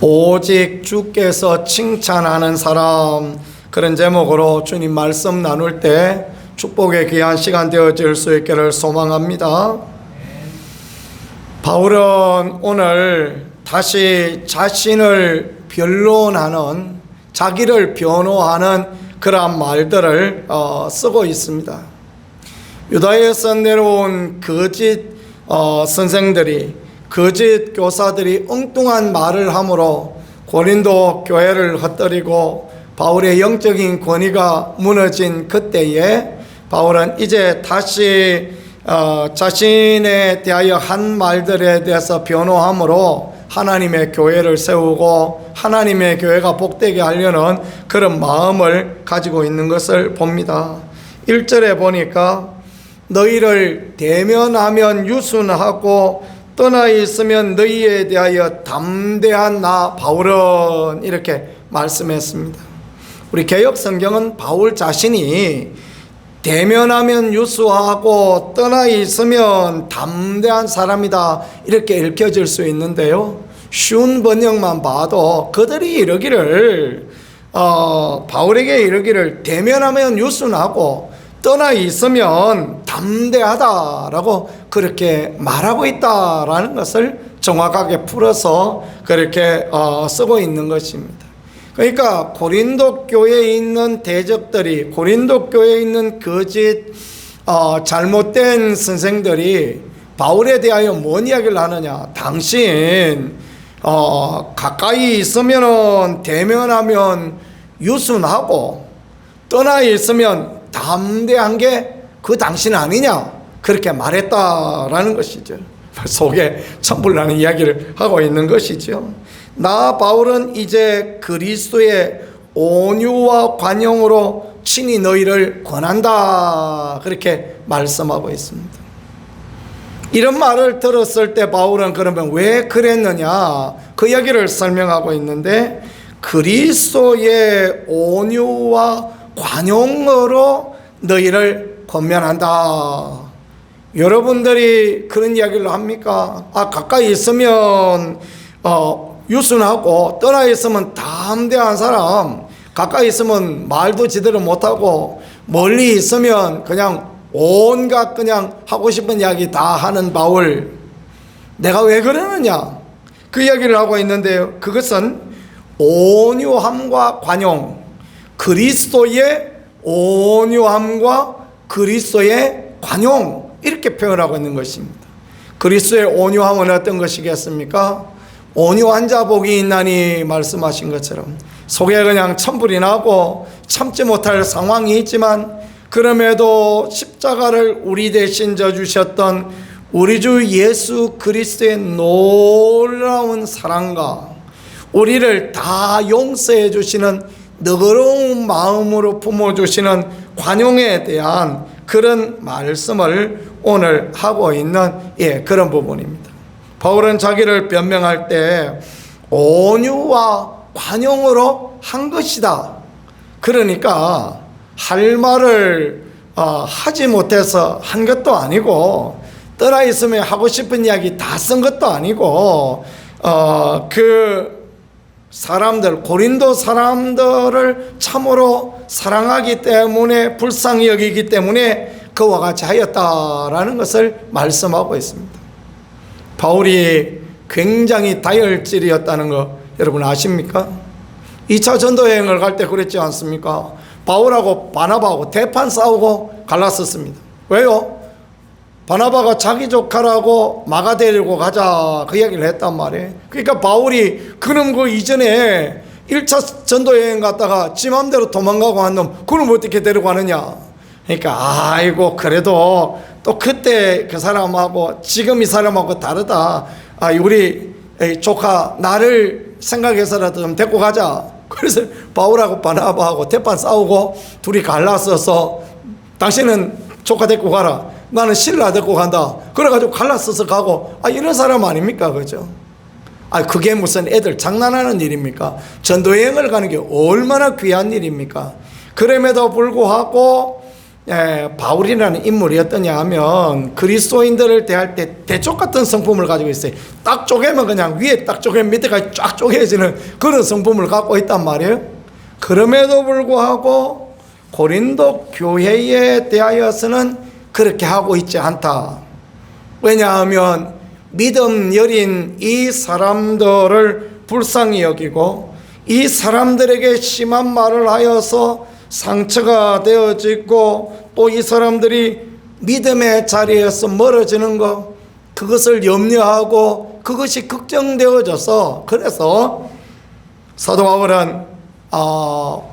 오직 주께서 칭찬하는 사람, 그런 제목으로 주님 말씀 나눌 때 축복의 귀한 시간 되어질 수 있기를 소망합니다. 바울은 오늘 다시 자신을 변론하는, 자기를 변호하는 그러한 말들을 쓰고 있습니다. 유다에서 내려온 거짓 선생들이, 거짓 교사들이 엉뚱한 말을 함으로 고린도 교회를 흩뜨리고 바울의 영적인 권위가 무너진 그때에 바울은 이제 다시 자신에 대하여 한 말들에 대해서 변호함으로 하나님의 교회를 세우고 하나님의 교회가 복되게 하려는 그런 마음을 가지고 있는 것을 봅니다. 1절에 보니까 너희를 대면하면 유순하고 떠나 있으면 너희에 대하여 담대한 나 바울은, 이렇게 말씀했습니다. 우리 개역 성경은 바울 자신이 대면하면 유수하고 떠나 있으면 담대한 사람이다, 이렇게 읽혀질 수 있는데요, 쉬운 번역만 봐도 그들이 이르기를, 바울에게 이르기를 대면하면 유순하고 떠나 있으면 담대하다라고 그렇게 말하고 있다라는 것을 정확하게 풀어서 그렇게 쓰고 있는 것입니다. 그러니까 고린도 교회에 있는 대적들이, 고린도 교회에 있는 거짓 잘못된 선생들이 바울에 대하여 뭔 이야기를 하느냐, 당신 가까이 있으면 대면하면 유순하고 떠나 있으면 담대한 게 그 당신 아니냐, 그렇게 말했다라는 것이죠. 속에 천불나는 이야기를 하고 있는 것이죠. 나 바울은 이제 그리스도의 온유와 관용으로 친히 너희를 권한다, 그렇게 말씀하고 있습니다. 이런 말을 들었을 때 바울은 그러면 왜 그랬느냐, 그 이야기를 설명하고 있는데, 그리스도의 온유와 관용으로 너희를 권면한다. 여러분들이 그런 이야기를 합니까? 가까이 있으면 유순하고 떠나 있으면 담대한 사람, 가까이 있으면 말도 제대로 못하고 멀리 있으면 그냥 온갖 그냥 하고 싶은 이야기 다 하는 바울, 내가 왜 그러느냐, 그 이야기를 하고 있는데요, 그것은 온유함과 관용, 그리스도의 온유함과 그리스도의 관용, 이렇게 표현하고 있는 것입니다. 그리스도의 온유함은 어떤 것이겠습니까? 온유한 자 복이 있나니 말씀하신 것처럼 속에 그냥 천불이 나고 참지 못할 상황이 있지만, 그럼에도 십자가를 우리 대신 져주셨던 우리 주 예수 그리스도의 놀라운 사랑과 우리를 다 용서해 주시는 너그러운 마음으로 품어주시는 관용에 대한 그런 말씀을 오늘 하고 있는 그런 부분입니다. 바울은 자기를 변명할 때 온유와 관용으로 한 것이다. 그러니까 할 말을 하지 못해서 한 것도 아니고, 떠나 있으면 하고 싶은 이야기 다 쓴 것도 아니고, 그 사람들, 고린도 사람들을 참으로 사랑하기 때문에, 불쌍히 여기기 때문에 그와 같이 하였다라는 것을 말씀하고 있습니다. 바울이 굉장히 다혈질이었다는 거 여러분 아십니까? 2차 전도여행을 갈 때 그랬지 않습니까? 바울하고 바나바하고 대판 싸우고 갈랐었습니다. 왜요? 바나바가 자기 조카라고 마가 데리고 가자, 그 이야기를 했단 말이에요. 그러니까 바울이 그놈 그 이전에 1차 전도여행 갔다가 지 맘대로 도망가고 한 놈, 그놈 어떻게 데리고 가느냐. 그러니까 아이고 그래도 또 그때 그 사람하고 지금 이 사람하고 다르다. 우리 조카 나를 생각해서라도 좀 데리고 가자. 그래서 바울하고 바나바하고 대판 싸우고 둘이 갈라서서 당신은 조카 데리고 가라, 나는 신라 데리고 간다. 그래가지고 갈라서서 가고, 이런 사람 아닙니까? 그죠? 그게 무슨 애들 장난하는 일입니까? 전도여행을 가는 게 얼마나 귀한 일입니까? 그럼에도 불구하고 바울이라는 인물이 어떠냐 하면 그리스도인들을 대할 때 대쪽 같은 성품을 가지고 있어요. 딱 쪼개면 그냥 위에 딱 쪼개면 밑에까지 쫙 쪼개지는 그런 성품을 갖고 있단 말이에요. 그럼에도 불구하고 고린도 교회에 대하여서는 그렇게 하고 있지 않다. 왜냐하면 믿음 여린 이 사람들을 불쌍히 여기고 이 사람들에게 심한 말을 하여서 상처가 되어지고 또 이 사람들이 믿음의 자리에서 멀어지는 것, 그것을 염려하고 그것이 걱정되어져서 그래서 사도 바울은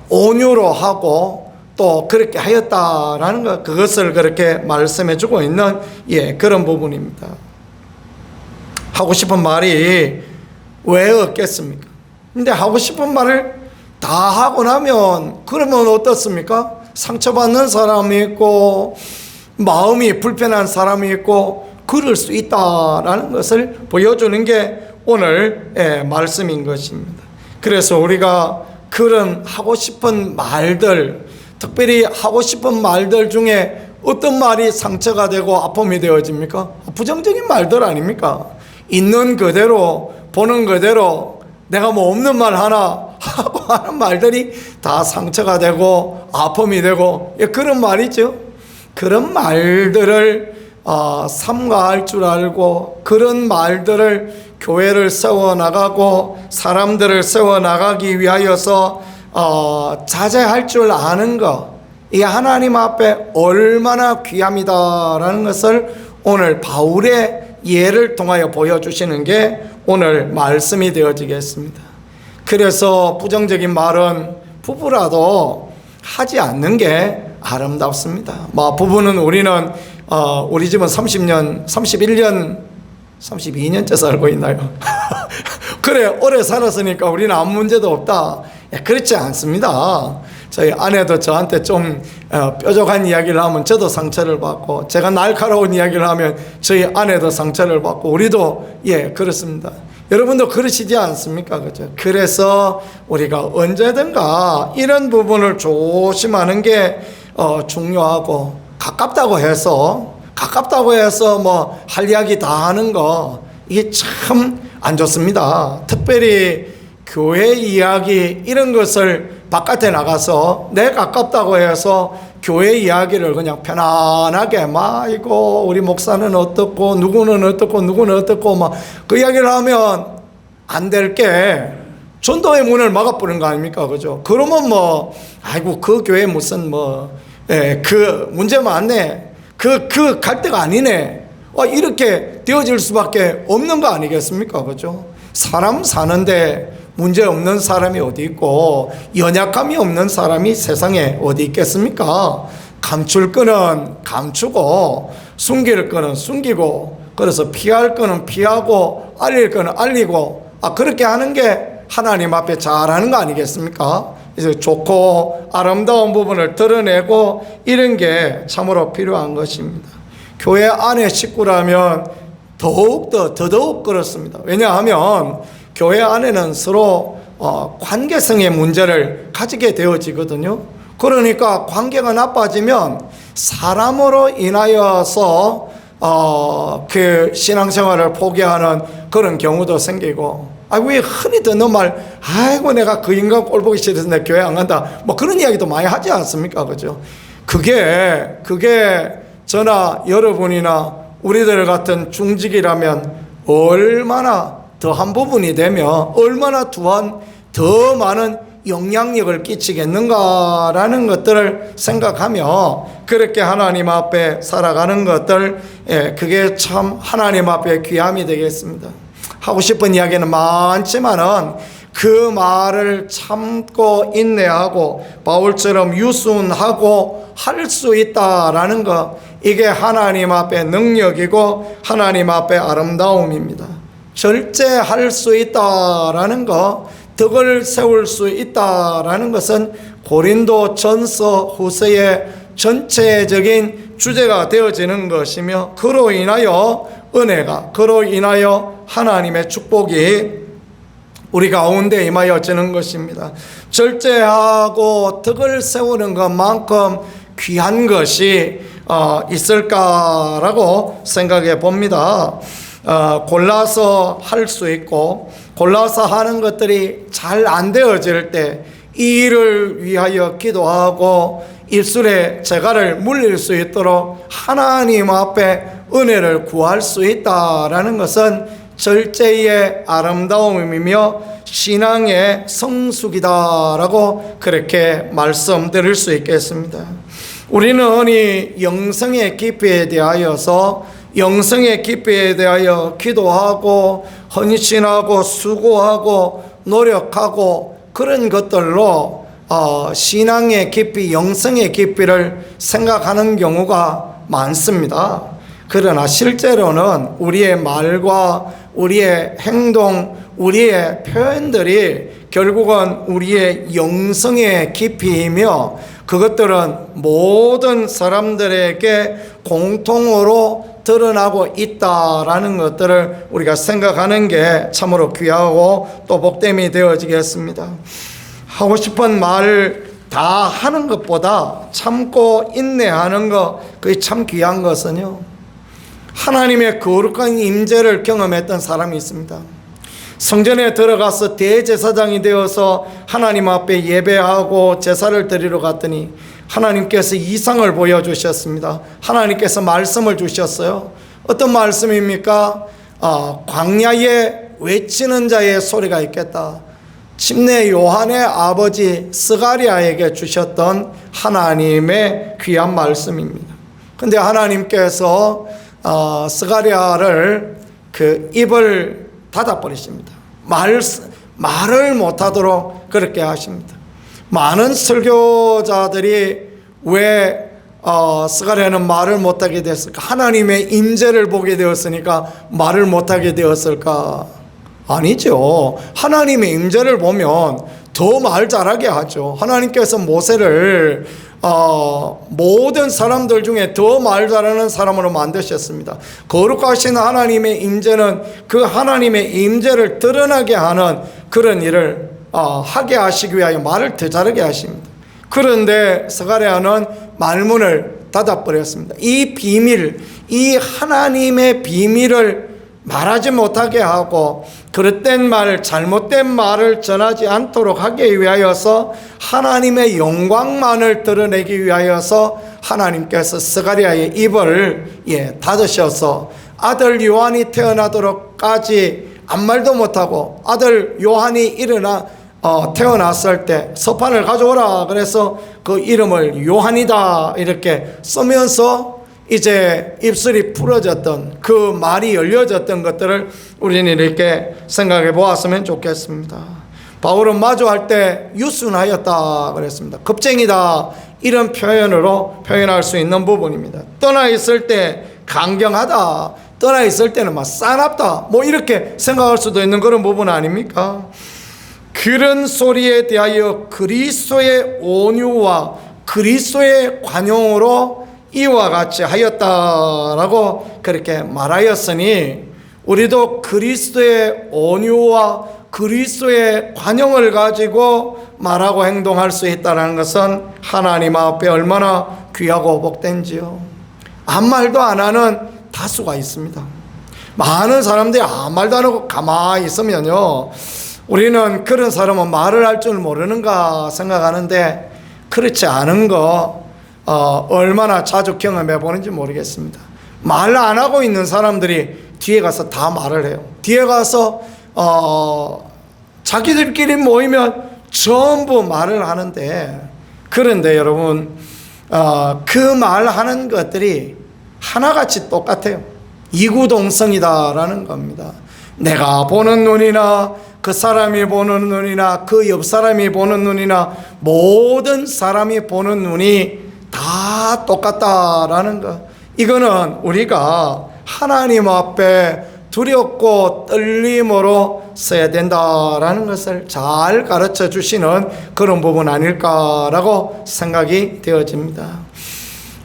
온유로 하고 또 그렇게 하였다라는 것, 그것을 그렇게 말씀해 주고 있는 그런 부분입니다. 하고 싶은 말이 왜 없겠습니까? 근데 하고 싶은 말을 다 하고 나면 그러면 어떻습니까? 상처받는 사람이 있고 마음이 불편한 사람이 있고 그럴 수 있다라는 것을 보여주는 게 오늘 말씀인 것입니다. 그래서 우리가 그런 하고 싶은 말들, 특별히 하고 싶은 말들 중에 어떤 말이 상처가 되고 아픔이 되어집니까? 부정적인 말들 아닙니까? 있는 그대로 보는 그대로 내가 뭐 없는 말 하나 하고 하는 말들이 다 상처가 되고 아픔이 되고 그런 말이죠. 그런 말들을 삼가할 줄 알고 그런 말들을 교회를 세워나가고 사람들을 세워나가기 위하여서 자제할 줄 아는 것, 이 하나님 앞에 얼마나 귀합니다라는 것을 오늘 바울의 예를 통하여 보여주시는 게 오늘 말씀이 되어지겠습니다. 그래서 부정적인 말은 부부라도 하지 않는 게 아름답습니다. 부부는 우리는 우리 집은 30년, 31년, 32년째 살고 있나요? 그래, 오래 살았으니까 우리는 아무 문제도 없다. 그렇지 않습니다. 저희 아내도 저한테 좀 뾰족한 이야기를 하면 저도 상처를 받고, 제가 날카로운 이야기를 하면 저희 아내도 상처를 받고, 우리도 그렇습니다. 여러분도 그러시지 않습니까? 그죠? 그래서 우리가 언제든가 이런 부분을 조심하는 게 중요하고, 가깝다고 해서 뭐 할 이야기 다 하는 거, 이게 참 안 좋습니다. 특별히 교회 이야기 이런 것을 바깥에 나가서 내 가깝다고 해서 교회 이야기를 그냥 편안하게 이거 우리 목사는 어떻고 누구는 어떻고 누구는 어떻고 그 이야기를 하면 안 될 게 전도의 문을 막아버리는 거 아닙니까? 그죠? 그러면 아이고 그 교회 무슨 그 문제 많네, 그 갈 데가 아니네, 이렇게 되어질 수밖에 없는 거 아니겠습니까? 그죠? 사람 사는데 문제 없는 사람이 어디 있고 연약함이 없는 사람이 세상에 어디 있겠습니까? 감출 거는 감추고 숨길 거는 숨기고, 그래서 피할 거는 피하고 알릴 거는 알리고, 그렇게 하는 게 하나님 앞에 잘하는 거 아니겠습니까? 그래서 좋고 아름다운 부분을 드러내고 이런 게 참으로 필요한 것입니다. 교회 안에 식구라면 더더욱 그렇습니다. 왜냐하면 교회 안에는 서로 관계성의 문제를 가지게 되어지거든요. 그러니까 관계가 나빠지면 사람으로 인하여서 그 신앙생활을 포기하는 그런 경우도 생기고, 왜 흔히 듣는 말, 아이고 내가 그 인간 꼴 보기 싫어서 내 교회 안 간다, 그런 이야기도 많이 하지 않습니까? 그죠? 그게 저나 여러분이나 우리들 같은 중직이라면 얼마나 더한 부분이 되며 얼마나 더 많은 영향력을 끼치겠는가라는 것들을 생각하며 그렇게 하나님 앞에 살아가는 것들, 그게 참 하나님 앞에 귀함이 되겠습니다. 하고 싶은 이야기는 많지만은 그 말을 참고 인내하고 바울처럼 유순하고 할 수 있다라는 것, 이게 하나님 앞에 능력이고 하나님 앞에 아름다움입니다. 절제할 수 있다라는 것, 덕을 세울 수 있다라는 것은 고린도 전서 후서의 전체적인 주제가 되어지는 것이며, 그로 인하여 은혜가, 그로 인하여 하나님의 축복이 우리 가운데 임하여지는 것입니다. 절제하고 덕을 세우는 것만큼 귀한 것이 있을까라고 생각해 봅니다. 골라서 할 수 있고 골라서 하는 것들이 잘 안 되어질 때 이 일을 위하여 기도하고 입술에 재갈을 물릴 수 있도록 하나님 앞에 은혜를 구할 수 있다라는 것은 절제의 아름다움이며 신앙의 성숙이다라고 그렇게 말씀드릴 수 있겠습니다. 우리는 이 영성의 깊이에 대하여서 영성의 깊이에 대하여 기도하고 헌신하고 수고하고 노력하고 그런 것들로 신앙의 깊이, 영성의 깊이를 생각하는 경우가 많습니다. 그러나 실제로는 우리의 말과 우리의 행동, 우리의 표현들이 결국은 우리의 영성의 깊이이며 그것들은 모든 사람들에게 공통으로 드러나고 있다라는 것들을 우리가 생각하는 게 참으로 귀하고 또 복됨이 되어지겠습니다. 하고 싶은 말 다 하는 것보다 참고 인내하는 것, 그게 참 귀한 것은요, 하나님의 거룩한 임재를 경험했던 사람이 있습니다. 성전에 들어가서 대제사장이 되어서 하나님 앞에 예배하고 제사를 드리러 갔더니 하나님께서 이상을 보여주셨습니다. 하나님께서 말씀을 주셨어요. 어떤 말씀입니까? 광야에 외치는 자의 소리가 있겠다. 침례 요한의 아버지 스가랴에게 주셨던 하나님의 귀한 말씀입니다. 근데 하나님께서 스가랴를 그 입을 닫아버리십니다. 말을 못하도록 그렇게 하십니다. 많은 설교자들이 왜 스가랴는 말을 못하게 됐을까? 하나님의 임재를 보게 되었으니까 말을 못하게 되었을까? 아니죠. 하나님의 임재를 보면 더 말 잘하게 하죠. 하나님께서 모세를 모든 사람들 중에 더 말 잘하는 사람으로 만드셨습니다. 거룩하신 하나님의 임재는 그 하나님의 임재를 드러나게 하는 그런 일을 하게 하시기 위하여 말을 더 잘하게 하십니다. 그런데 스가랴는 말문을 닫아버렸습니다. 이 비밀, 이 하나님의 비밀을 말하지 못하게 하고 그릇된 말, 잘못된 말을 전하지 않도록 하기 위하여서 하나님의 영광만을 드러내기 위하여서 하나님께서 스가랴의 입을 닫으셔서 아들 요한이 태어나도록까지 아무 말도 못하고 아들 요한이 태어났을 때 서판을 가져오라 그래서 그 이름을 요한이다 이렇게 쓰면서 이제 입술이 풀어졌던 그 말이 열려졌던 것들을 우리는 이렇게 생각해 보았으면 좋겠습니다. 바울은 마주할 때 유순하였다 그랬습니다. 겁쟁이다 이런 표현으로 표현할 수 있는 부분입니다. 떠나 있을 때 강경하다, 떠나 있을 때는 막 싸납다 뭐 이렇게 생각할 수도 있는 그런 부분 아닙니까? 그런 소리에 대하여 그리스도의 온유와 그리스도의 관용으로 이와 같이 하였다라고 그렇게 말하였으니 우리도 그리스도의 온유와 그리스도의 관용을 가지고 말하고 행동할 수 있다는 것은 하나님 앞에 얼마나 귀하고 복된지요. 아무 말도 안 하는 다수가 있습니다. 많은 사람들이 아무 말도 안 하고 가만히 있으면요, 우리는 그런 사람은 말을 할 줄 모르는가 생각하는데 그렇지 않은 거 얼마나 자주 경험해 보는지 모르겠습니다. 말 안 하고 있는 사람들이 뒤에 가서 다 말을 해요. 뒤에 가서 자기들끼리 모이면 전부 말을 하는데, 그런데 여러분 그 말하는 것들이 하나같이 똑같아요. 이구동성이다라는 겁니다. 내가 보는 눈이나 그 사람이 보는 눈이나 그 옆 사람이 보는 눈이나 모든 사람이 보는 눈이 다 똑같다라는 것. 이거는 우리가 하나님 앞에 두렵고 떨림으로 써야 된다라는 것을 잘 가르쳐 주시는 그런 부분 아닐까라고 생각이 되어집니다.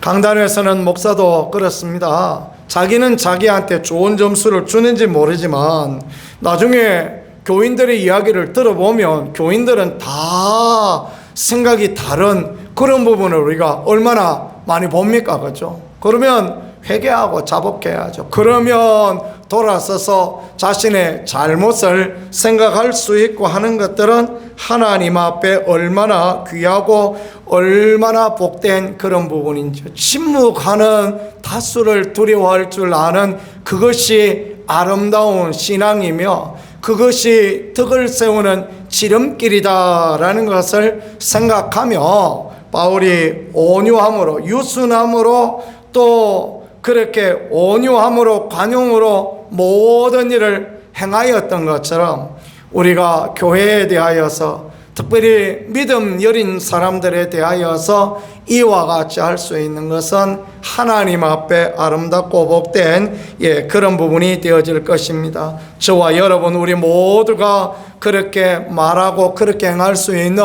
강단에서는 목사도 그렇습니다. 자기는 자기한테 좋은 점수를 주는지 모르지만 나중에 교인들의 이야기를 들어보면 교인들은 다 생각이 다른 그런 부분을 우리가 얼마나 많이 봅니까? 그죠? 그러면 회개하고 자복해야죠. 그러면 돌아서서 자신의 잘못을 생각할 수 있고 하는 것들은 하나님 앞에 얼마나 귀하고 얼마나 복된 그런 부분인지, 침묵하는 다수를 두려워할 줄 아는 그것이 아름다운 신앙이며 그것이 덕을 세우는 지름길이다라는 것을 생각하며 바울이 온유함으로, 유순함으로, 또 그렇게 온유함으로, 관용으로 모든 일을 행하였던 것처럼 우리가 교회에 대하여서, 특별히 믿음 여린 사람들에 대하여서 이와 같이 할 수 있는 것은 하나님 앞에 아름답고 복된 그런 부분이 되어질 것입니다. 저와 여러분, 우리 모두가 그렇게 말하고 그렇게 행할 수 있는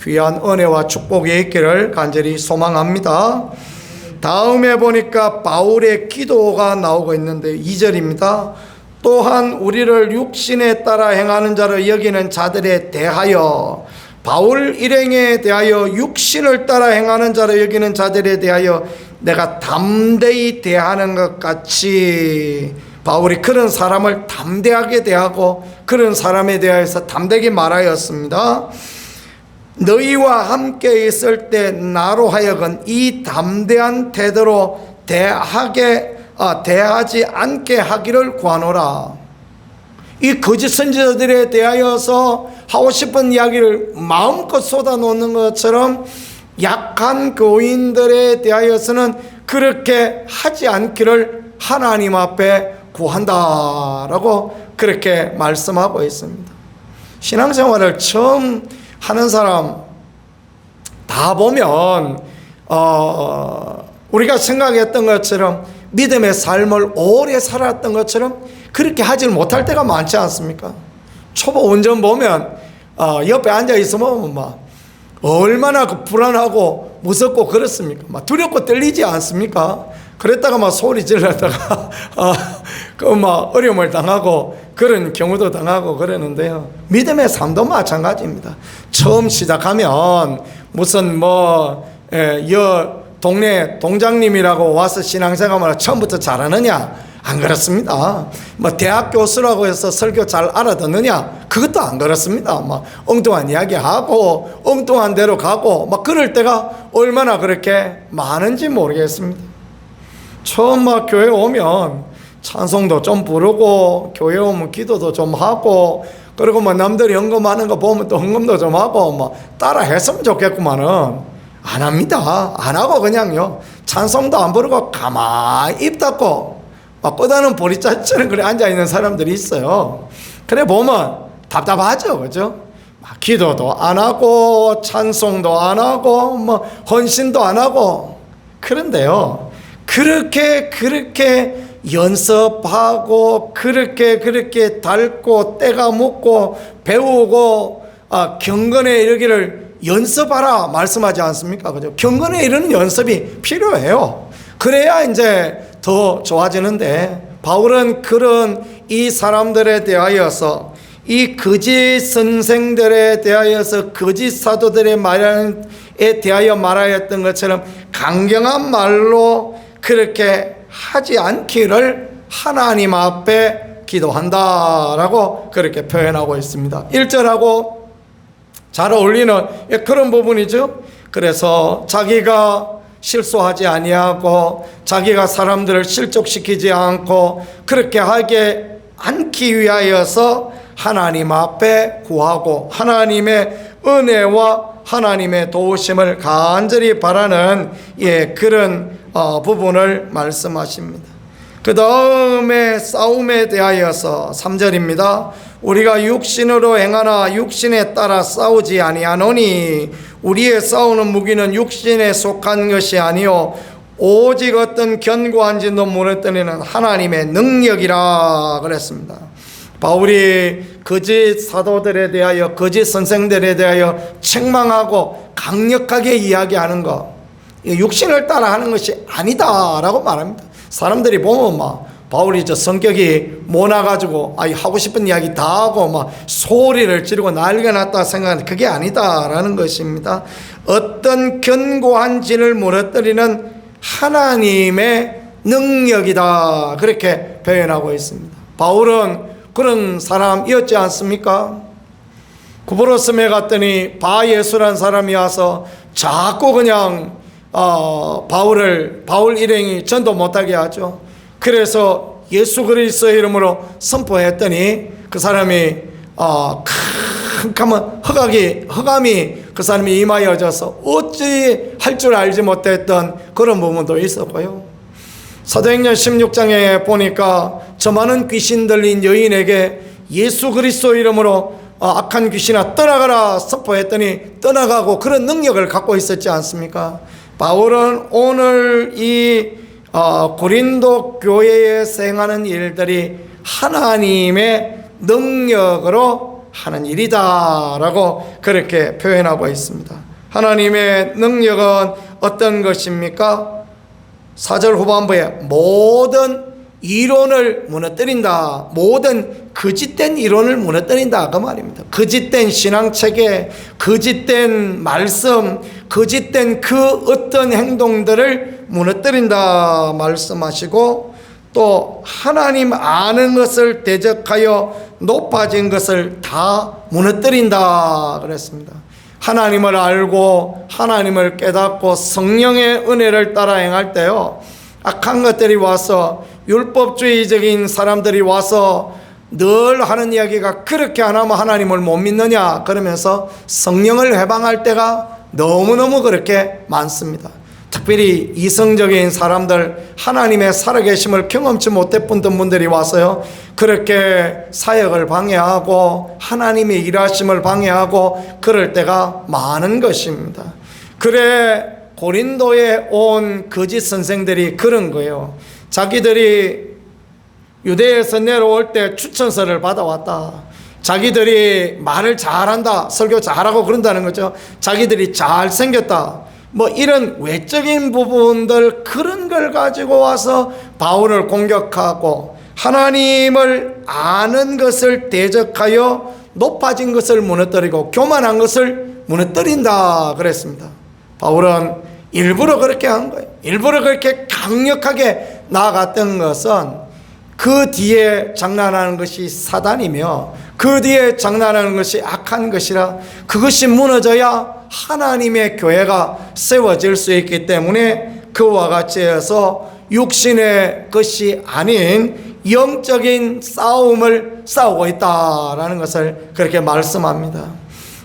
귀한 은혜와 축복이 있기를 간절히 소망합니다. 다음에 보니까 바울의 기도가 나오고 있는데 2절입니다. 또한 우리를 육신에 따라 행하는 자로 여기는 자들에 대하여, 바울 일행에 대하여 육신을 따라 행하는 자로 여기는 자들에 대하여 내가 담대히 대하는 것 같이, 바울이 그런 사람을 담대하게 대하고 그런 사람에 대해서 담대하게 말하였습니다. 너희와 함께 있을 때 나로 하여금 이 담대한 태도로 대하지 않게 하기를 구하노라. 이 거짓 선지자들에 대하여서 하고 싶은 이야기를 마음껏 쏟아놓는 것처럼 약한 교인들에 대하여서는 그렇게 하지 않기를 하나님 앞에 구한다라고 그렇게 말씀하고 있습니다. 신앙생활을 처음 하는 사람 다 보면 우리가 생각했던 것처럼 믿음의 삶을 오래 살았던 것처럼 그렇게 하지 못할 때가 많지 않습니까? 초보 운전 보면 옆에 앉아 있으면 막 얼마나 불안하고 무섭고 그렇습니까? 막 두렵고 떨리지 않습니까? 그랬다가 막 소리 질렀다가 막 어려움을 당하고 그런 경우도 당하고 그러는데요. 믿음의 삶도 마찬가지입니다. 처음 시작하면 무슨 동네 동장님이라고 와서 신앙생활을 처음부터 잘하느냐? 안 그렇습니다. 대학 교수라고 해서 설교 잘 알아듣느냐? 그것도 안 그렇습니다. 엉뚱한 이야기하고 엉뚱한 데로 가고 그럴 때가 얼마나 그렇게 많은지 모르겠습니다. 처음 교회 오면 찬송도 좀 부르고 교회 오면 기도도 좀 하고 그리고 남들이 헌금하는 거 보면 또 헌금도 좀 하고 따라 했으면 좋겠구만은 안 합니다. 안 하고 그냥요 찬송도 안 부르고 가만히 입 닫고 뻗어는 보리자처럼 그래 앉아있는 사람들이 있어요. 그래 보면 답답하죠. 그죠? 기도도 안 하고 찬송도 안 하고 헌신도 안 하고. 그런데요 그렇게 연습하고 그렇게 닳고 때가 묻고 배우고 경건에 이르기를 연습하라 말씀하지 않습니까? 그죠? 경건에 이르는 연습이 필요해요. 그래야 이제 더 좋아지는데, 바울은 그런 이 사람들에 대하여서, 이 거짓 선생들에 대하여서, 거짓 사도들의 말에 대하여 말하였던 것처럼 강경한 말로 그렇게 하지 않기를 하나님 앞에 기도한다라고 그렇게 표현하고 있습니다. 1절하고 잘 어울리는 그런 부분이죠. 그래서 자기가 실수하지 아니하고 자기가 사람들을 실족시키지 않고 그렇게 하게 않기 위하여서 하나님 앞에 구하고 하나님의 은혜와 하나님의 도우심을 간절히 바라는 그런 부분을 말씀하십니다. 그 다음에 싸움에 대하여서 3절입니다. 우리가 육신으로 행하나 육신에 따라 싸우지 아니하노니 우리의 싸우는 무기는 육신에 속한 것이 아니요 오직 어떤 견고한 진도 무너뜨리는 하나님의 능력이라 그랬습니다. 바울이 거짓 사도들에 대하여 거짓 선생들에 대하여 책망하고 강력하게 이야기하는 것, 육신을 따라 하는 것이 아니다라고 말합니다. 사람들이 보면 바울이 저 성격이 모나가지고 하고 싶은 이야기 다 하고 막 소리를 지르고 난리가 났다 생각하는데 그게 아니다라는 것입니다. 어떤 견고한 진을 무너뜨리는 하나님의 능력이다, 그렇게 표현하고 있습니다. 바울은 그런 사람이었지 않습니까? 구브로스에 갔더니 바예수란 사람이 와서 자꾸 그냥 바울 일행이 전도 못하게 하죠. 그래서 예수 그리스도의 이름으로 선포했더니 그 사람이 캄캄한 흑암이 그 사람이 임하여져서 어찌 할 줄 알지 못했던 그런 부분도 있었고요. 사도행전 16장에 보니까 저 많은 귀신 들린 여인에게 예수 그리스도 이름으로 악한 귀신아 떠나가라 선포했더니 떠나가고 그런 능력을 갖고 있었지 않습니까? 바울은 오늘 이 고린도 교회에 행하는 일들이 하나님의 능력으로 하는 일이다라고 그렇게 표현하고 있습니다. 하나님의 능력은 어떤 것입니까? 4절 후반부에 모든 이론을 무너뜨린다, 모든 거짓된 이론을 무너뜨린다 그 말입니다. 거짓된 신앙체계, 거짓된 말씀, 거짓된 그 어떤 행동들을 무너뜨린다 말씀하시고, 또 하나님 아는 것을 대적하여 높아진 것을 다 무너뜨린다 그랬습니다. 하나님을 알고 하나님을 깨닫고 성령의 은혜를 따라 행할 때요, 악한 것들이 와서, 율법주의적인 사람들이 와서 늘 하는 이야기가 그렇게 안 하면 하나님을 못 믿느냐 그러면서 성령을 해방할 때가 너무너무 그렇게 많습니다. 특별히 이성적인 사람들, 하나님의 살아계심을 경험치 못했던 분들이 와서요, 그렇게 사역을 방해하고 하나님의 일하심을 방해하고 그럴 때가 많은 것입니다. 그래 고린도에 온 거짓 선생들이 그런 거예요. 자기들이 유대에서 내려올 때 추천서를 받아왔다, 자기들이 말을 잘한다, 설교 잘하고 그런다는 거죠. 자기들이 잘생겼다, 뭐 이런 외적인 부분들, 그런 걸 가지고 와서 바울을 공격하고 하나님을 아는 것을 대적하여 높아진 것을 무너뜨리고 교만한 것을 무너뜨린다 그랬습니다. 바울은 일부러 그렇게 한 거예요. 일부러 그렇게 강력하게 나아갔던 것은 그 뒤에 장난하는 것이 사단이며 그 뒤에 장난하는 것이 악한 것이라, 그것이 무너져야 하나님의 교회가 세워질 수 있기 때문에 그와 같이 해서 육신의 것이 아닌 영적인 싸움을 싸우고 있다라는 것을 그렇게 말씀합니다.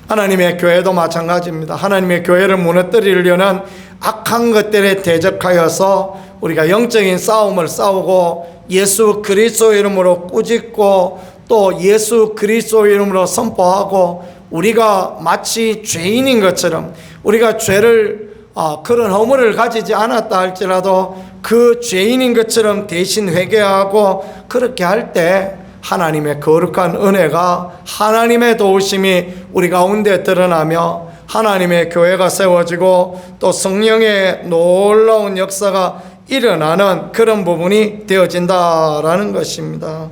하나님의 교회도 마찬가지입니다. 하나님의 교회를 무너뜨리려는 악한 것들에 대적하여서 우리가 영적인 싸움을 싸우고 예수 그리스도 이름으로 꾸짖고 또 예수 그리스도 이름으로 선포하고, 우리가 마치 죄인인 것처럼, 우리가 죄를 그런 허물을 가지지 않았다 할지라도 그 죄인인 것처럼 대신 회개하고 그렇게 할 때 하나님의 거룩한 은혜가, 하나님의 도우심이 우리 가운데 드러나며 하나님의 교회가 세워지고 또 성령의 놀라운 역사가 일어나는 그런 부분이 되어진다라는 것입니다.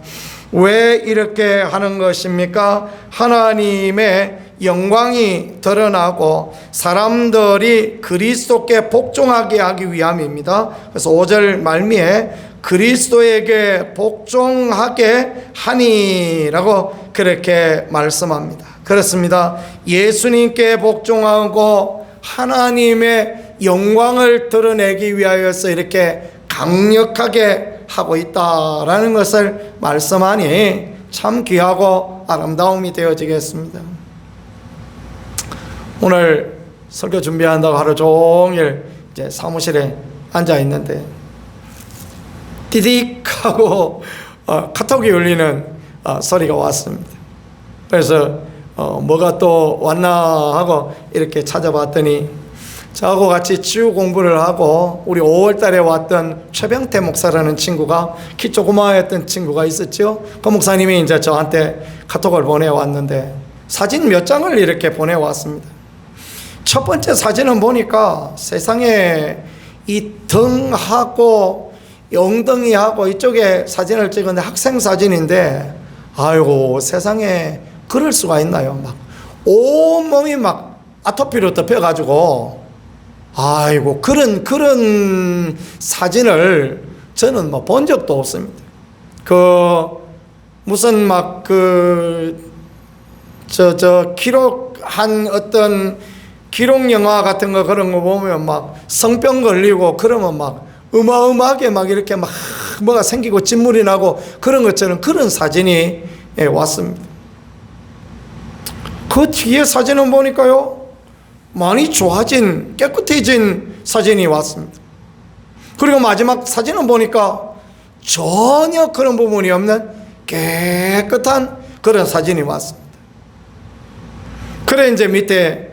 왜 이렇게 하는 것입니까? 하나님의 영광이 드러나고 사람들이 그리스도께 복종하게 하기 위함입니다. 그래서 5절 말미에 그리스도에게 복종하게 하니라고 그렇게 말씀합니다. 그렇습니다. 예수님께 복종하고 하나님의 영광을 드러내기 위하여서 이렇게 강력하게 하고 있다라는 것을 말씀하니 참 귀하고 아름다움이 되어지겠습니다. 오늘 설교 준비한다고 하루 종일 이제 사무실에 앉아 있는데 디딕 하고 카톡이 울리는 소리가 왔습니다. 그래서 뭐가 또 왔나 하고 이렇게 찾아봤더니 저하고 같이 치유 공부를 하고 우리 5월 달에 왔던 최병태 목사라는 친구가, 키 조그마했던 친구가 있었죠. 그 목사님이 이제 저한테 카톡을 보내왔는데 사진 몇 장을 이렇게 보내왔습니다. 첫 번째 사진은 보니까 세상에 이 등하고 엉덩이하고 이쪽에 사진을 찍었는데 학생 사진인데, 아이고 세상에 그럴 수가 있나요? 막 온몸이 막 아토피로 덮여가지고, 아이고 그런 사진을 저는 뭐 본 적도 없습니다. 무슨 막 기록한 어떤 기록 영화 같은 거 그런 거 보면 막 성병 걸리고 그러면 막 어마어마하게 막 이렇게 막 뭐가 생기고 진물이 나고 그런 것처럼 그런 사진이 왔습니다. 그 뒤에 사진을 보니까요, 많이 좋아진 깨끗해진 사진이 왔습니다. 그리고 마지막 사진을 보니까 전혀 그런 부분이 없는 깨끗한 그런 사진이 왔습니다. 그래 이제 밑에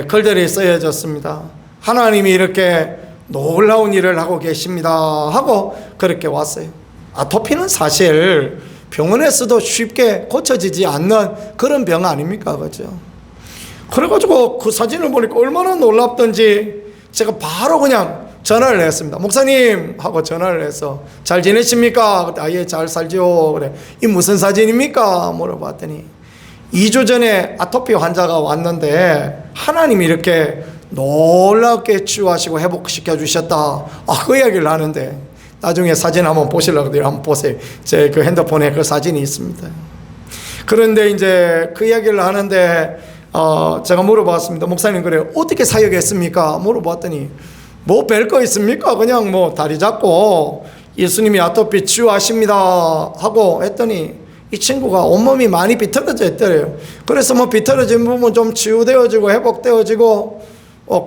글들이 쓰여졌습니다. 하나님이 이렇게 놀라운 일을 하고 계십니다 하고 그렇게 왔어요. 아토피는 사실 병원에서도 쉽게 고쳐지지 않는 그런 병 아닙니까? 그죠? 그래가지고 그 사진을 보니까 얼마나 놀랍던지 제가 바로 그냥 전화를 했습니다. 목사님 하고 전화를 해서 잘 지내십니까? 예, 잘 살죠. 그래. 이 무슨 사진입니까? 물어봤더니 2주 전에 아토피 환자가 왔는데 하나님이 이렇게 놀랍게 치유하시고 회복시켜 주셨다. 그 이야기를 하는데 나중에 사진 한번 보시려고 해요. 한번 보세요. 제 그 핸드폰에 그 사진이 있습니다. 그런데 이제 그 이야기를 하는데 제가 물어봤습니다. 목사님 그래 어떻게 사역했습니까? 물어봤더니 뭐 별 거 있습니까? 그냥 뭐 다리 잡고 예수님이 아토피 치유하십니다 하고 했더니 이 친구가 온몸이 많이 비틀어져 있더래요. 그래서 뭐 비틀어진 부분 좀 치유되어지고 회복되어지고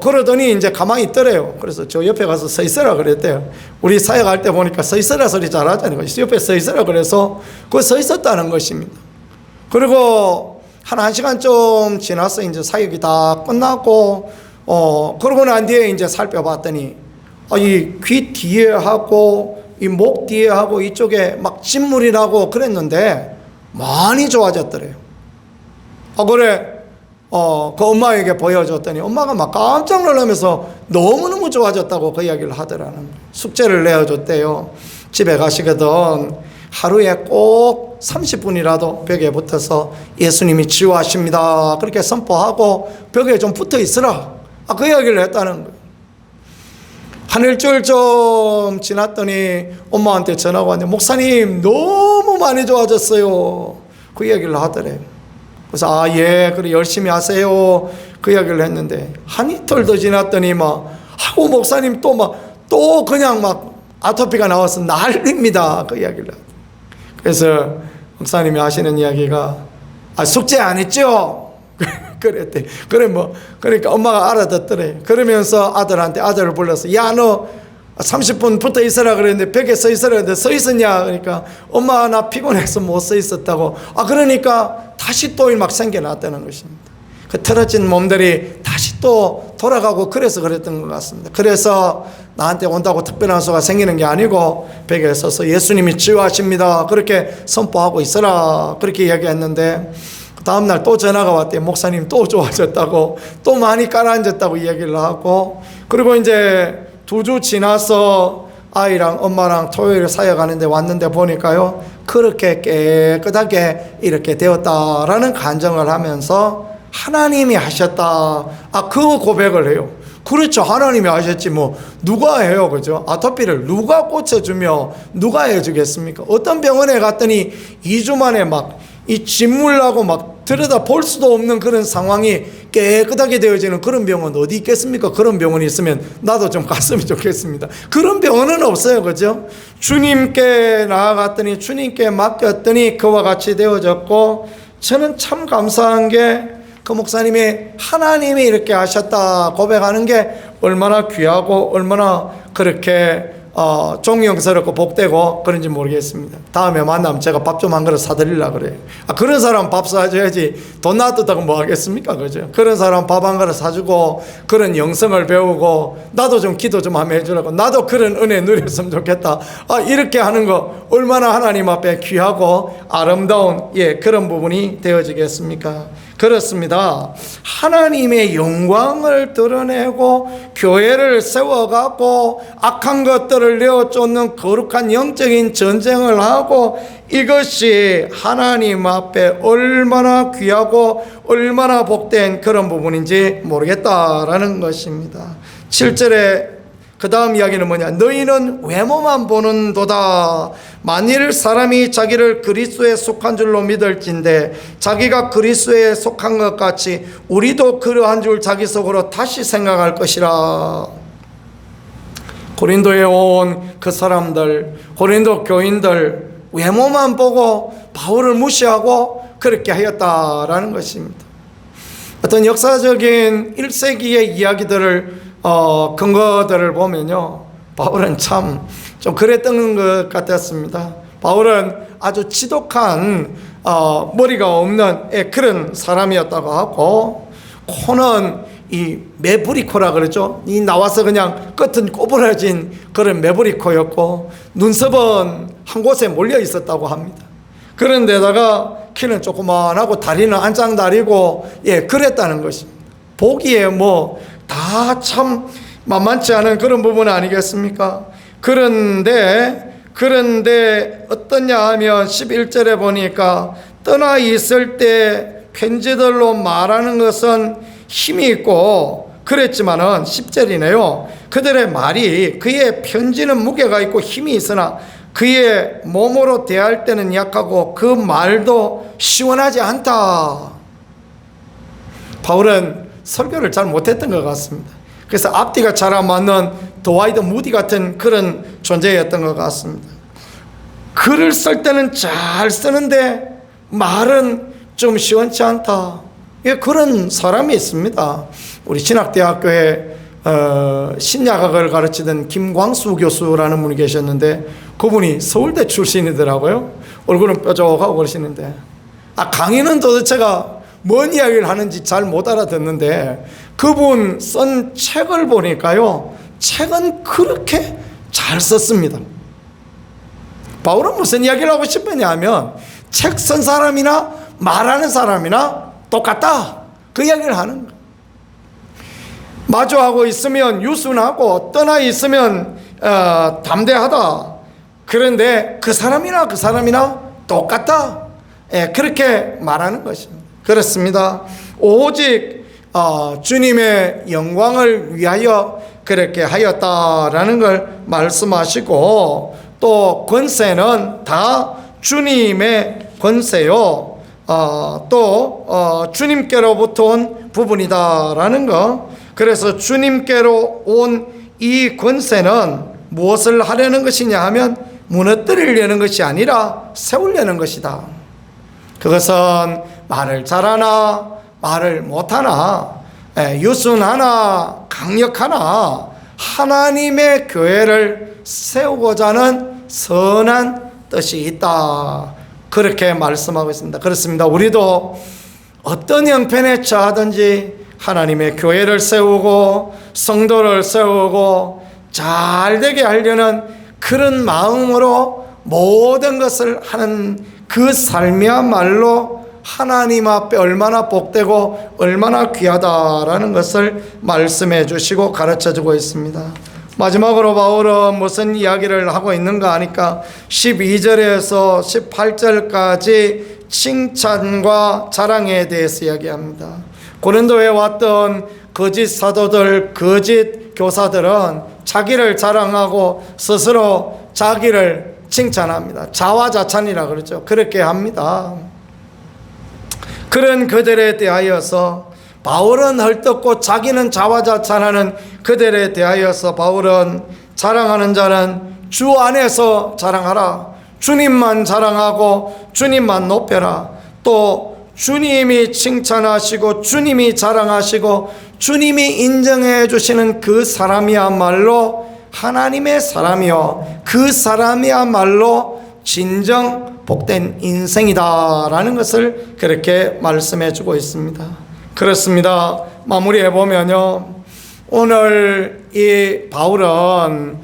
그러더니 이제 가만히 있더래요. 그래서 저 옆에 가서 서 있으라 그랬대요. 우리 사역할 때 보니까 서 있으라 소리 잘하잖아요. 옆에 서 있으라 그래서 그 서 있었다는 것입니다. 그리고 한 1시간 좀 지나서 이제 사역이 다 끝났고 그러고 난 뒤에 이제 살펴봤더니 이 귀 뒤에 하고 이 목 뒤에 하고 이쪽에 막 진물이 나고 그랬는데 많이 좋아졌더래요. 그래 그 엄마에게 보여줬더니 엄마가 막 깜짝 놀라면서 너무너무 좋아졌다고 그 이야기를 하더라는 거예요. 숙제를 내어줬대요. 집에 가시거든 하루에 꼭 30분이라도 벽에 붙어서 예수님이 치유하십니다 그렇게 선포하고 벽에 좀 붙어 있으라. 그 이야기를 했다는 거예요. 한 일주일 좀 지났더니 엄마한테 전화가 왔는데 목사님 너무 많이 좋아졌어요. 그 이야기를 하더래요. 그래서 예 그래 열심히 하세요 그 이야기를 했는데 한 이틀 더 지났더니 막 하고 목사님 또 그냥 막 아토피가 나와서 난립니다 그 이야기를 하더래요. 그래서 목사님이 하시는 이야기가 숙제 안 했죠? 그랬대. 그러니까 엄마가 알아듣더래. 그러면서 아들을 불러서 야 너 30분 붙어 있으라 그랬는데 벽에 서 있으라 그랬는데 서 있었냐? 그러니까 엄마 나 피곤해서 못 서 있었다고. 그러니까 다시 또 막 생겨났다는 것입니다. 그 틀어진 몸들이 다시 또 돌아가고 그래서 그랬던 것 같습니다. 그래서 나한테 온다고 특별한 수가 생기는 게 아니고 벽에 서서 예수님이 치유하십니다 그렇게 선포하고 있어라 그렇게 이야기했는데 다음날 또 전화가 왔대요. 목사님 또 좋아졌다고 또 많이 가라앉았다고 이야기를 하고 그리고 이제 2주 지나서 아이랑 엄마랑 토요일에 사역하는데 왔는데 보니까요 그렇게 깨끗하게 이렇게 되었다라는 간증을 하면서 하나님이 하셨다 그 고백을 해요. 그렇죠. 하나님이 하셨지 뭐 누가 해요. 그죠? 아토피를 누가 고쳐주며 누가 해주겠습니까? 어떤 병원에 갔더니 2주 만에 막 이 진물나고 막 들여다 볼 수도 없는 그런 상황이 깨끗하게 되어지는 그런 병원 어디 있겠습니까? 그런 병원이 있으면 나도 좀 갔으면 좋겠습니다. 그런 병원은 없어요. 그죠? 주님께 나아갔더니 주님께 맡겼더니 그와 같이 되어졌고 저는 참 감사한 게 그 목사님이 하나님이 이렇게 하셨다 고백하는 게 얼마나 귀하고 얼마나 그렇게 존경스럽고 복되고 그런지 모르겠습니다. 다음에 만나면 제가 밥 좀 한 그릇 사드리려고 그래요. 그런 사람 밥 사줘야지 돈 놔뒀다고 뭐 하겠습니까? 그죠? 그런 사람 밥 한 그릇 사주고 그런 영성을 배우고 나도 좀 기도 좀 하면 해주라고 나도 그런 은혜 누렸으면 좋겠다. 이렇게 하는 거 얼마나 하나님 앞에 귀하고 아름다운 그런 부분이 되어지겠습니까? 그렇습니다. 하나님의 영광을 드러내고 교회를 세워가고 악한 것들을 내어쫓는 거룩한 영적인 전쟁을 하고, 이것이 하나님 앞에 얼마나 귀하고 얼마나 복된 그런 부분인지 모르겠다라는 것입니다. 7절에 그 다음 이야기는 뭐냐? 너희는 외모만 보는도다. 만일 사람이 자기를 그리스도에 속한 줄로 믿을진대 자기가 그리스도에 속한 것 같이 우리도 그러한 줄 자기 속으로 다시 생각할 것이라. 고린도에 온 그 사람들, 고린도 교인들 외모만 보고 바울을 무시하고 그렇게 하였다라는 것입니다. 어떤 역사적인 1세기의 이야기들을 근거들을 보면요, 바울은 참 좀 그랬던 것 같았습니다. 바울은 아주 지독한 머리가 없는 그런 사람이었다고 하고, 코는 이 매부리코라 그러죠. 이 나와서 그냥 끝은 꼬부라진 그런 매부리코였고, 눈썹은 한 곳에 몰려 있었다고 합니다. 그런데다가 키는 조그만하고 다리는 안짱다리고, 그랬다는 것입니다. 보기에 뭐 다 참 만만치 않은 그런 부분 아니겠습니까? 그런데 어떠냐 하면 11절에 보니까 떠나 있을 때 편지들로 말하는 것은 힘이 있고 그랬지만은 10절이네요. 그들의 말이, 그의 편지는 무게가 있고 힘이 있으나 그의 몸으로 대할 때는 약하고 그 말도 시원하지 않다. 바울은 설교를 잘 못했던 것 같습니다. 그래서 앞뒤가 잘 안 맞는 드와이드 무디 같은 그런 존재였던 것 같습니다. 글을 쓸 때는 잘 쓰는데 말은 좀 시원치 않다. 그런 사람이 있습니다. 우리 신학대학교에 신약학을 가르치던 김광수 교수라는 분이 계셨는데, 그분이 서울대 출신이더라고요. 얼굴은 뾰족하고 그러시는데, 강의는 도대체가 뭔 이야기를 하는지 잘 못 알아듣는데, 그분 쓴 책을 보니까요, 책은 그렇게 잘 썼습니다. 바울은 무슨 이야기를 하고 싶었냐 하면, 책 쓴 사람이나 말하는 사람이나 똑같다, 그 이야기를 하는 거예요. 마주하고 있으면 유순하고 떠나 있으면 담대하다. 그런데 그 사람이나 똑같다, 그렇게 말하는 것입니다. 그렇습니다. 오직 주님의 영광을 위하여 그렇게 하였다라는 걸 말씀하시고, 또 권세는 다 주님의 권세요, 또 주님께로부터 온 부분이다라는 거. 그래서 주님께로 온 이 권세는 무엇을 하려는 것이냐 하면 무너뜨리려는 것이 아니라 세우려는 것이다. 그것은 말을 잘하나 말을 못하나, 유순하나 강력하나 하나님의 교회를 세우고자 하는 선한 뜻이 있다, 그렇게 말씀하고 있습니다. 그렇습니다. 우리도 어떤 형편에 처하든지 하나님의 교회를 세우고 성도를 세우고 잘 되게 하려는 그런 마음으로 모든 것을 하는 그 삶이야말로 하나님 앞에 얼마나 복되고 얼마나 귀하다라는 것을 말씀해 주시고 가르쳐 주고 있습니다. 마지막으로 바울은 무슨 이야기를 하고 있는가 하니까 12절에서 18절까지 칭찬과 자랑에 대해서 이야기합니다. 고린도에 왔던 거짓 사도들, 거짓 교사들은 자기를 자랑하고 스스로 자기를 칭찬합니다. 자화자찬이라 그러죠. 그렇게 합니다. 그런 그들에 대하여서 바울은 헐뜯고 자기는 자화자찬하는 그들에 대하여서 바울은 자랑하는 자는 주 안에서 자랑하라. 주님만 자랑하고 주님만 높여라. 또 주님이 칭찬하시고 주님이 자랑하시고 주님이 인정해 주시는 그 사람이야말로 하나님의 사람이요, 그 사람이야말로 진정 복된 인생이다라는 것을 그렇게 말씀해 주고 있습니다. 그렇습니다. 마무리해 보면요, 오늘 이 바울은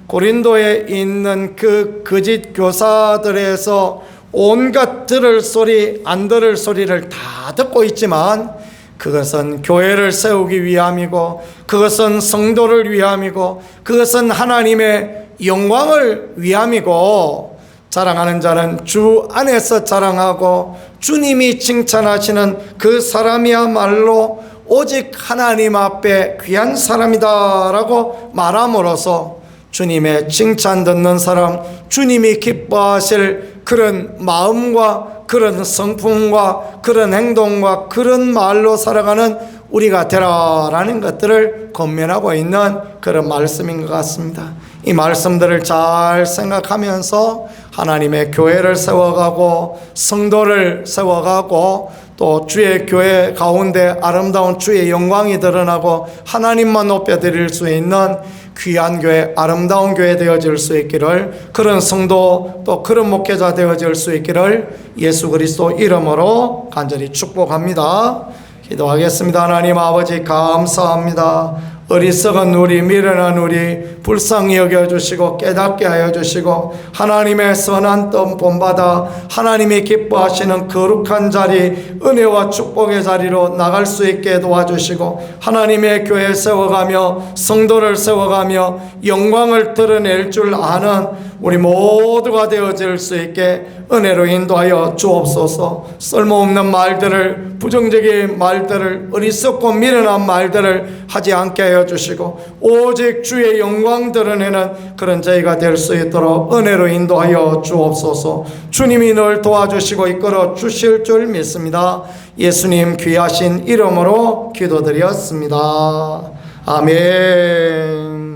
고린도에 있는 그 거짓 교사들에서 온갖 들을 소리 안 들을 소리를 다 듣고 있지만 그것은 교회를 세우기 위함이고 그것은 성도를 위함이고 그것은 하나님의 영광을 위함이고 자랑하는 자는 주 안에서 자랑하고 주님이 칭찬하시는 그 사람이야말로 오직 하나님 앞에 귀한 사람이다 라고 말함으로써 주님의 칭찬 듣는 사람, 주님이 기뻐하실 그런 마음과 그런 성품과 그런 행동과 그런 말로 살아가는 우리가 되라라는 것들을 권면하고 있는 그런 말씀인 것 같습니다. 이 말씀들을 잘 생각하면서 하나님의 교회를 세워가고 성도를 세워가고 또 주의 교회 가운데 아름다운 주의 영광이 드러나고 하나님만 높여드릴 수 있는 귀한 교회, 아름다운 교회 되어질 수 있기를, 그런 성도 또 그런 목회자 되어질 수 있기를 예수 그리스도 이름으로 간절히 축복합니다. 기도하겠습니다. 하나님 아버지 감사합니다. 어리석은 우리, 미련한 우리 불쌍히 여겨주시고 깨닫게 하여 주시고 하나님의 선한 뜻 본받아 하나님이 기뻐하시는 거룩한 자리, 은혜와 축복의 자리로 나갈 수 있게 도와주시고 하나님의 교회 세워가며 성도를 세워가며 영광을 드러낼 줄 아는 우리 모두가 되어질 수 있게 은혜로 인도하여 주옵소서. 쓸모없는 말들을, 부정적인 말들을, 어리석고 미련한 말들을 하지 않게 하여 주시고 오직 주의 영광 드러내는 그런 저희가 될 수 있도록 은혜로 인도하여 주옵소서. 주님이 늘 도와주시고 이끌어 주실 줄 믿습니다. 예수님 귀하신 이름으로 기도드렸습니다. 아멘.